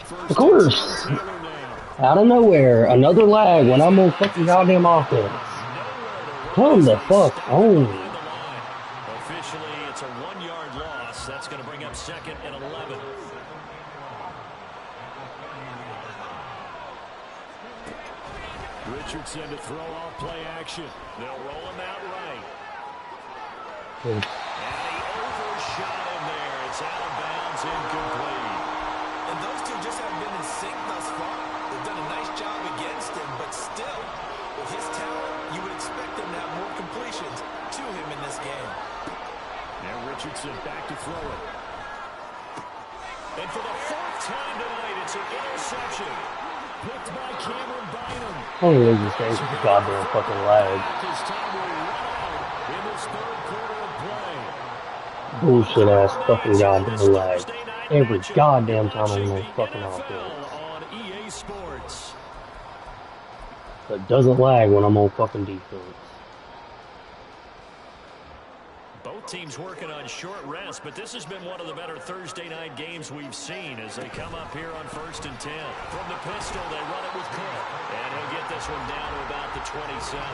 First Of course. Taylor now. Out of nowhere, another lag when I'm on fucking goddamn offense. Come the fuck on. Officially, it's a 1-yard loss. That's going to bring up second and 11. Richardson to throw off play action. They'll roll him out right. And he overshot him there. It's out of bounds, incomplete. And those two just haven't been in sync thus far. They've done a nice job against him, but still, with his talent, you would expect him to have more completions to him in this game. Now Richardson back to throw it. And for the 4th time tonight, it's an interception. Picked by Cameron Bynum. Only losing stage with the goddamn fucking lag. His time will run out in this 3rd quarter of play. Bullshit ass fucking goddamn lag. Every goddamn time I'm on fucking offense. on EA Sports. So it doesn't lag when I'm on fucking defense. Both teams working on short rest, but this has been one of the better Thursday night games we've seen as they come up here on 1st and 10. From the pistol, they run it with Cook. And he'll get this one down to about the 27.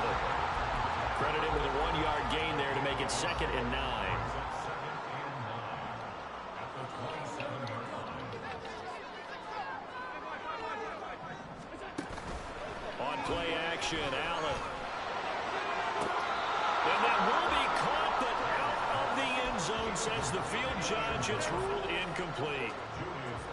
Credit him with a 1-yard gain there to make it 2nd and 9. On play action, Allen. And that will be caught, but out of the end zone, says the field judge. It's ruled incomplete.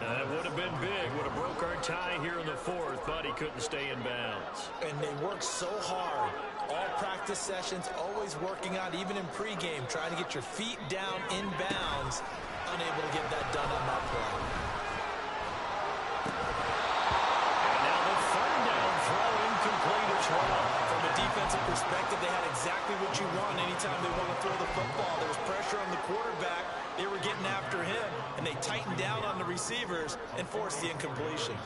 That would have been big. Would have broke our tie here in the 4th, but he couldn't stay in bounds. And they work so hard. All practice sessions, always working out, even in pregame, trying to get your feet down in bounds. Unable to get that done on that play. And now the 3rd down throw incomplete as well. From a defensive perspective, they had exactly what you want anytime they want to throw the football. There was pressure on the quarterback. They were getting after him, and they tightened down on the receivers and forced the incompletion.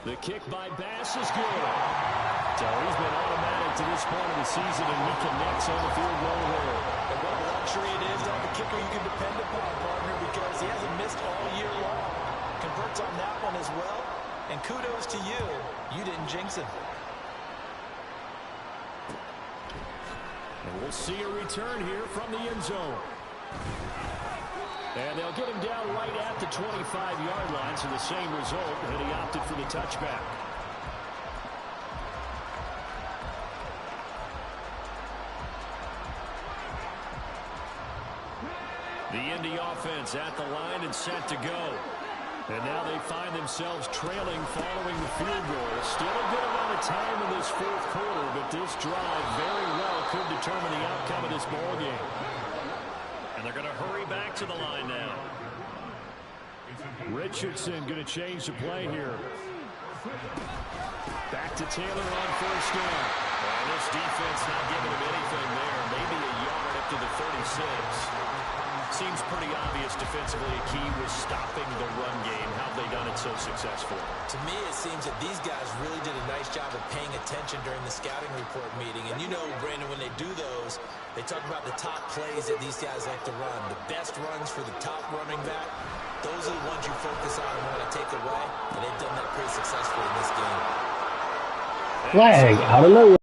The kick by Bass is good. So he's been automatic to this point of the season, and he connects on the field goal hole. And what a luxury it is to have a kicker you can depend upon, partner, because he hasn't missed all year long. Converts on that one as well. And kudos to you. You didn't jinx him. And we'll see a return here from the end zone. And they'll get him down right at the 25-yard line, so the same result, and he opted for the touchback. The Indy offense at the line and set to go. And now they find themselves trailing following the field goal. Still a good amount of time in this 4th quarter, but this drive very well could determine the outcome of this ball game. And they're going to hurry back to the line now. Richardson going to change the play here. Back to Taylor on 1st down. And this defense not giving him anything there. Maybe a yard up to the 36. Seems pretty obvious defensively a key was stopping the run game. How have they done it so successfully? To me, it seems that these guys really did a nice job of paying attention during the scouting report meeting. And you know, Brandon, when they do those, they talk about the top plays that these guys like to run. The best runs for the top running back. Those are the ones you focus on and want to take away. And they've done that pretty successfully in this game. Flag out of nowhere.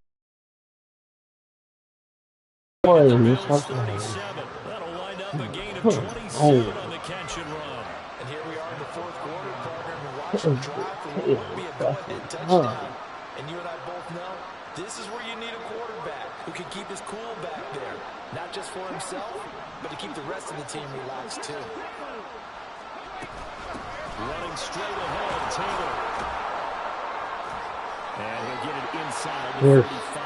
That'll line up a gain of 27 on the catch and run. And here we are in the 4th quarter, partner. We're watching the drive for what would be a go-ahead touchdown. And you and I both know this is where you need a quarterback who can keep his cool back there. Not just for himself, but to keep the rest of the team relaxed too. Running straight ahead, Taylor. And he'll get it inside the 35.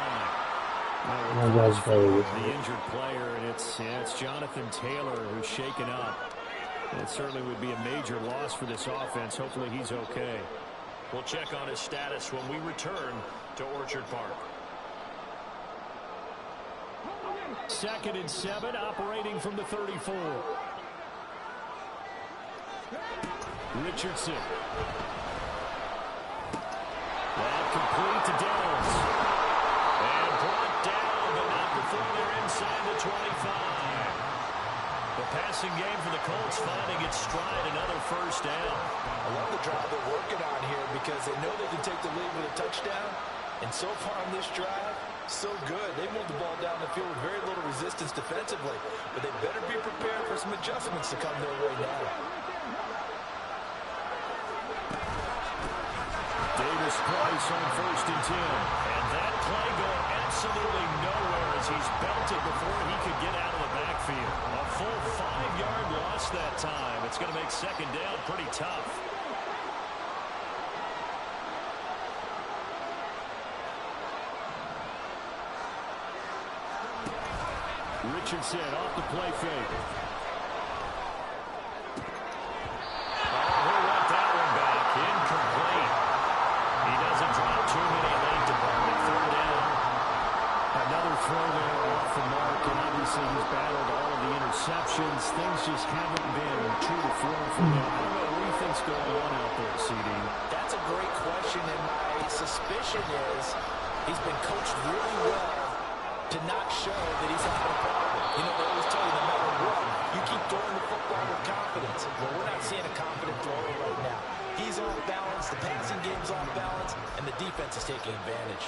The injured player, and it's Jonathan Taylor who's shaken up. And it certainly would be a major loss for this offense. Hopefully he's okay. We'll check on his status when we return to Orchard Park. 2nd and 7, operating from the 34. Richardson. That complete to Downs. And brought down, but not before they're inside the 25. The passing game for the Colts finding its stride, another 1st down. I love the drive they're working on here because they know they can take the lead with a touchdown. And so far on this drive, so good. They moved the ball down the field with very little resistance defensively. But they better be prepared for some adjustments to come their way now. Davis Price on 1st and 10. And that play going absolutely nowhere as he's belted before he could get out of the backfield. A full 5-yard loss that time. It's going to make 2nd down pretty tough. Richardson off the play fake. He'll let that one back. Incomplete. He doesn't drop too many late department. 3rd down. Another throw there off the mark, and obviously he's battled all of the interceptions. Things just haven't been true to form for I don't know what he thinks going on out there, CD. That's a great question, and my suspicion is he's been coached really well to not show that he's having a problem. You know, they always tell you no matter what, you keep throwing the football with confidence. Well, we're not seeing a confident thrower right now. He's off balance, the passing game's off balance, and the defense is taking advantage.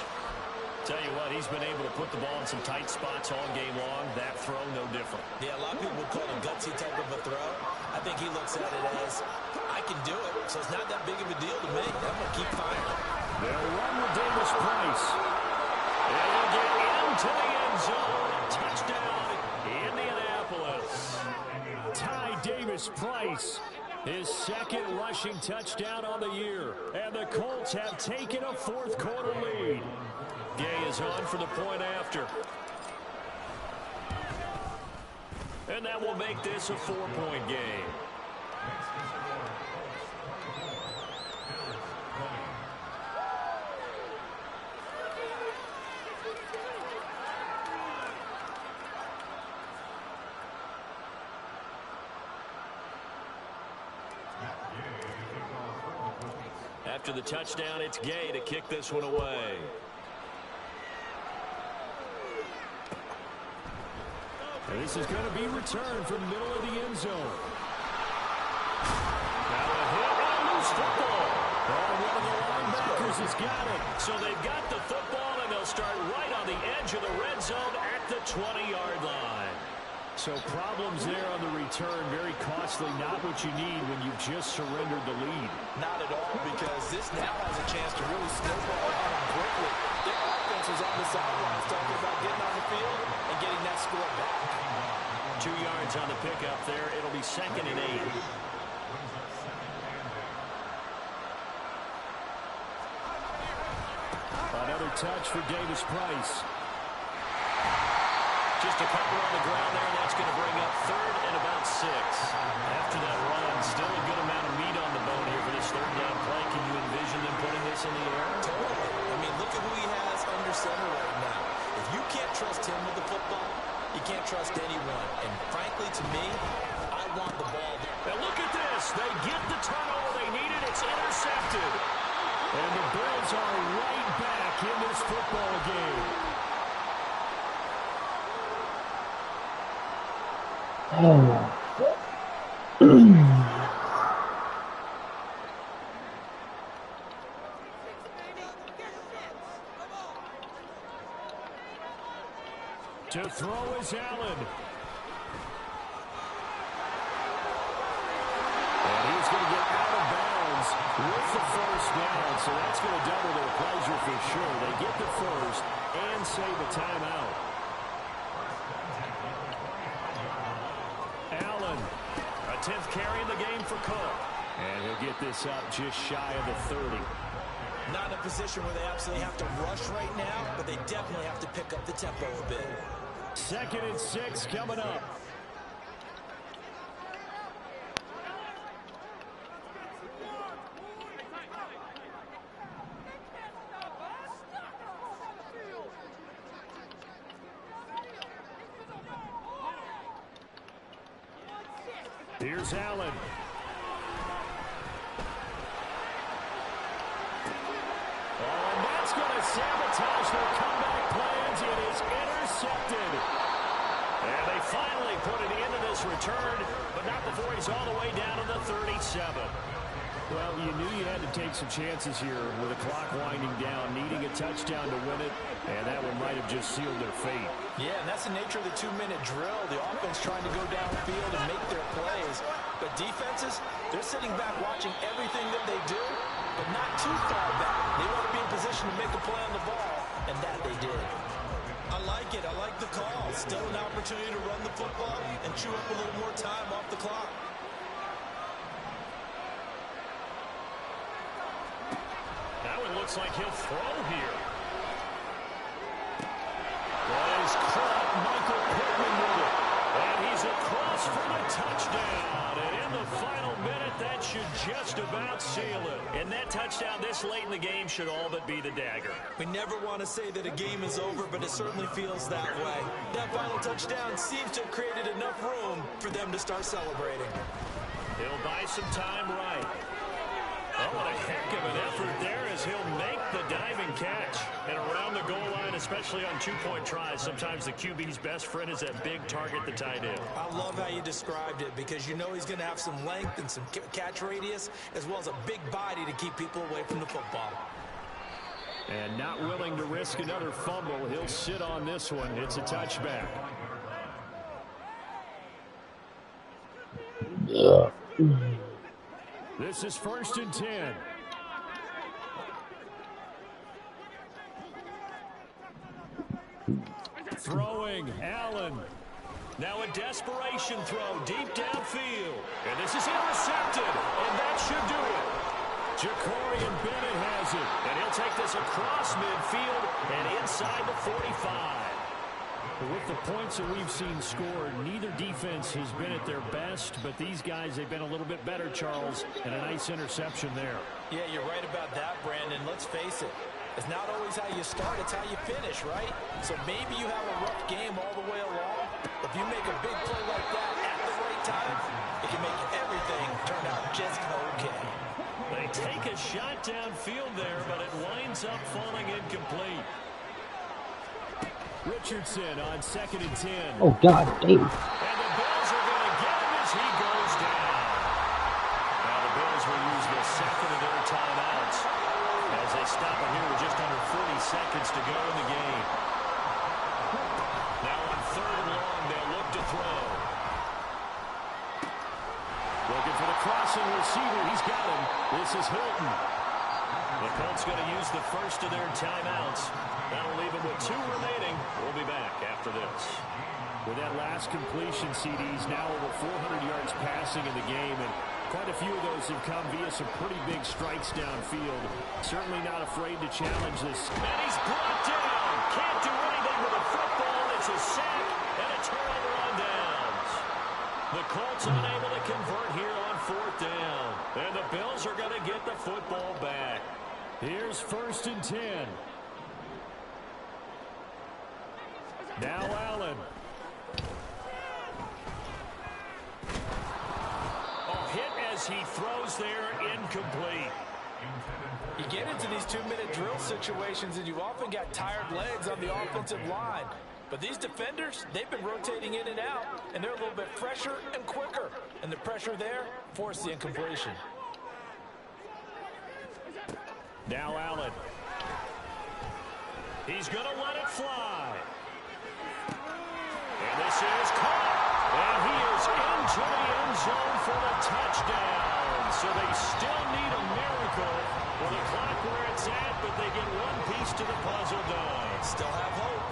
Tell you what, he's been able to put the ball in some tight spots all game long. That throw, no different. Yeah, a lot of people would call it a gutsy type of a throw. I think he looks at it as, I can do it, so it's not that big of a deal to me. I'm going to keep firing. They'll run with Davis Price. And he'll get into the end zone. Touchdown, Indianapolis. Ty Davis Price, his second rushing touchdown on the year. And the Colts have taken a fourth quarter lead. Gay is on for the point after. And that will make this a 4-point game. After the touchdown, it's Gay to kick this one away. And this is going to be returned from the middle of the end zone. Now a hit on loose football. Oh, one of the linebackers has got it. So they've got the football, and they'll start right on the edge of the red zone at the 20-yard line. So problems there on the return, very costly, not what you need when you've just surrendered the lead. Not at all, because this now has a chance to really snowball on them quickly. Their offense was on the sidelines talking about getting on the field and getting that score back. 2 yards on the pickup there. It'll be 2nd and 8. Another touch for Davis Price. Just a couple on the ground there, and that's going to bring up 3rd and about 6. After that run, still a good amount of meat on the bone here for this 3rd down play. Can you envision them putting this in the air? Totally. I mean, look at who he has under center right now. If you can't trust him with the football, you can't trust anyone. And frankly, to me, I want the ball. And look at this. They get the turnover they needed. It's intercepted. And the Bills are right back in this football game. To throw is Allen. And he's going to get out of bounds with the first down, so that's going to double their pleasure for sure. They get the first and save a timeout. Allen, a 10th carry in the game for Cook. And he'll get this up just shy of the 30. Not in a position where they absolutely have to rush right now, but they definitely have to pick up the tempo a bit. 2nd and 6 coming up. Here's Allen. Oh, and that's going to sabotage their comeback plans. It is intercepted. And they finally put it into this return, but not before he's all the way down to the 37. Well, you knew you had to take some chances here with the clock winding down, needing a touchdown to win it, and that one might have just sealed their fate. Yeah, and that's the nature of the 2-minute drill. The offense trying to go downfield and make their plays. But defenses, they're sitting back watching everything that they do, but not too far back. They want to be in position to make a play on the ball, and that they did. I like it. I like the call. Still an opportunity to run the football and chew up a little more time off the clock. Now it looks like he'll throw here. Well, he's caught Michael Pittman with it. And he's across for the touchdown. And in the final minute, that should just about seal it. And that touchdown this late in the game should all but be the dagger. We never want to say that a game is over, but it certainly feels that way. That final touchdown seems to have created enough room for them to start celebrating. He'll buy some time right. Oh, what a heck of an effort there as he'll make the diving catch. And around the goal line, especially on two-point tries, sometimes the QB's best friend is that big target, the tight end. I love how you described it because you know he's going to have some length and some catch radius as well as a big body to keep people away from the football. And not willing to risk another fumble, he'll sit on this one. It's a touchback. This is 1st and 10. Throwing, Allen. Now a desperation throw deep downfield. And this is intercepted. And that should do it. Jacorian Bennett has it. And he'll take this across midfield and inside the 45. With the points that we've seen scored, neither defense has been at their best, but these guys, they've been a little bit better, Charles, and a nice interception there. Yeah, you're right about that, Brandon. Let's face it. It's not always how you start, it's how you finish, right? So maybe you have a rough game all the way along. If you make a big play like that at the right time, it can make everything turn out just okay. They take a shot downfield there, but it winds up falling incomplete. Richardson on 2nd and 10. Oh, God damn. And the Bills are going to get him as he goes down. Now the Bills will use the second of their timeouts as they stop it here with just under 40 seconds to go in the game. Now on 3rd and long, they'll look to throw. Looking for the crossing receiver. He's got him. This is Hilton. The Colts going to use the first of their timeouts. That'll leave them with 2 remaining. We'll be back after this. With that last completion, CDs now over 400 yards passing in the game, and quite a few of those have come via some pretty big strikes downfield. Certainly not afraid to challenge this. And he's brought down. Can't do anything with a football. It's a sack and a turnover on downs. The Colts unable to convert here on 4th down. And the Bills are going to get the football back. Here's 1st and 10. Now Allen. Oh, hit as he throws there, incomplete. You get into these 2-minute drill situations and you've often got tired legs on the offensive line. But these defenders, they've been rotating in and out, and they're a little bit fresher and quicker. And the pressure there forced the incompletion. Now Allen. He's going to let it fly. And this is caught. And he is into the end zone for the touchdown. So they still need a miracle with the clock where it's at, but they get one piece to the puzzle done. Still have hope.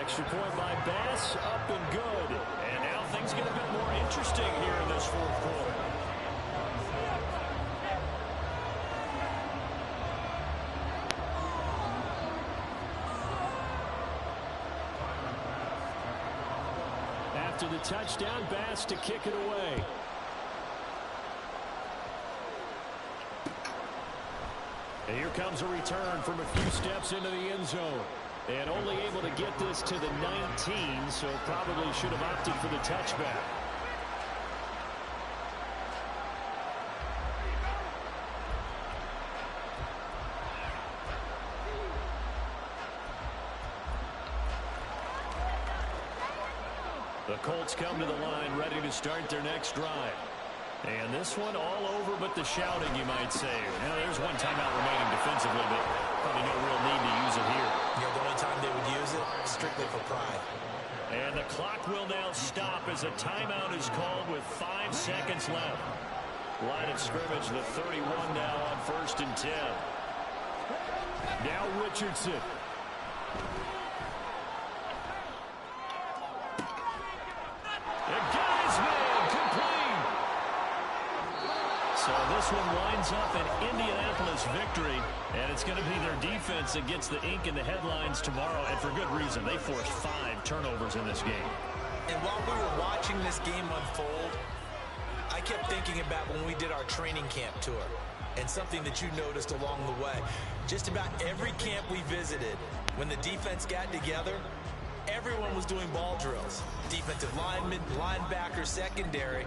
Extra point by Bass, up and good. And now things get a bit more interesting here in this 4th quarter. After the touchdown, Bass to kick it away. And here comes a return from a few steps into the end zone. And only able to get this to the 19, so probably should have opted for the touchback. The Colts come to the line ready to start their next drive. And this one all over but the shouting, you might say. Now there's one timeout remaining defensively, but probably no real need to use it here. Yeah, the only time they would use it, strictly for pride. And the clock will now stop as a timeout is called with 5 seconds left. Line of scrimmage, the 31 now on 1st and 10. Now Richardson. And guy's man, complete. So this one winds up an Indianapolis victory, and it's going to be their defense that gets the ink in the headlines tomorrow, and for good reason. They forced 5 turnovers in this game. And while we were watching this game unfold, I kept thinking about when we did our training camp tour and something that you noticed along the way. Just about every camp we visited, when the defense got together, everyone was doing ball drills. Defensive linemen, linebackers, secondary.